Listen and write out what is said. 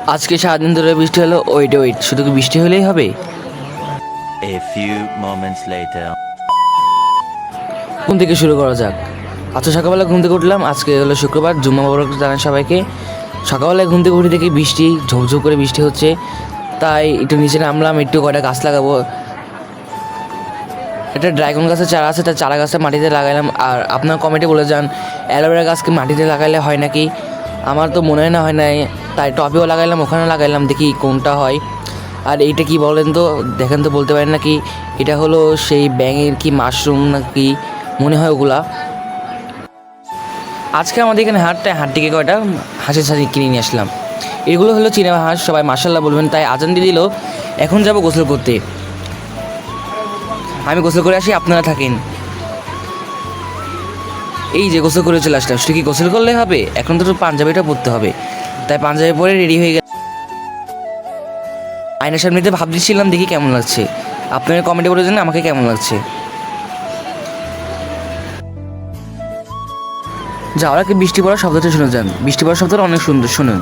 আজকে সারাদিন ধরে বৃষ্টি হলো। ওয়েট, শুধু কি বৃষ্টি হলেই হবে? A few moments later. ঘুম থেকে শুরু করা যাক। আচ্ছা, সকালবেলা ঘুম থেকে উঠলাম। আজকে হলো শুক্রবার, জুম্মা মোবারক জানাই সবাইকে। সকালবেলায় ঘুম থেকে উঠে দেখি বৃষ্টি, ঝোপঝোপ করে বৃষ্টি হচ্ছে। তাই একটু নিচে নামলাম, একটু কয়টা গাছ লাগাবো। একটা ড্রাগন গাছের চারা আছে, তার চারা গাছটা মাটিতে লাগাইলাম। আর আপনার কমেন্টে বলে যান অ্যালোভেরা গাছকে মাটিতে লাগাইলে হয় নাকি? আমার তো মনে হয় না হয় নাই, তাই টবেও লাগাইলাম, ওখানে লাগাইলাম, দেখি কোনটা হয়। আর এইটা কি বলেন তো, দেখেন তো, বলতে পারেন নাকি? এটা হলো সেই ব্যাঙের কি মাশরুম নাকি মনে হয় ওগুলা। আজকে আমাদের এখানে হাট থেকে কয়টা হাঁসের ছাড়ি কিনে নিয়ে আসলাম। এগুলো হলো চীনা হাঁস, সবাই মাশাল্লাহ বলবেন। তাই আজান দিয়ে দিল, এখন যাব গোসল করতে। আমি গোসল করে আসি, আপনারা থাকেন। এই যে গোসল করে চলে আসলাম। শুধু কি গোসল করলে হবে? এখন তো পাঞ্জাবিটা পরতে হবে। তাই পাঞ্জাবি পরে রেডি হয়ে গেল। আয়নার সামনেতে ভাব দিচ্ছিলাম, দেখি কেমন লাগছে। আপনারা কমেন্টে বলে জানেন আমাকে কেমন লাগছে। যাওয়ার আগে বৃষ্টি পড়ার শব্দটা শুনে যান। বৃষ্টি পড়ার শব্দটা অনেক সুন্দর, শুনুন।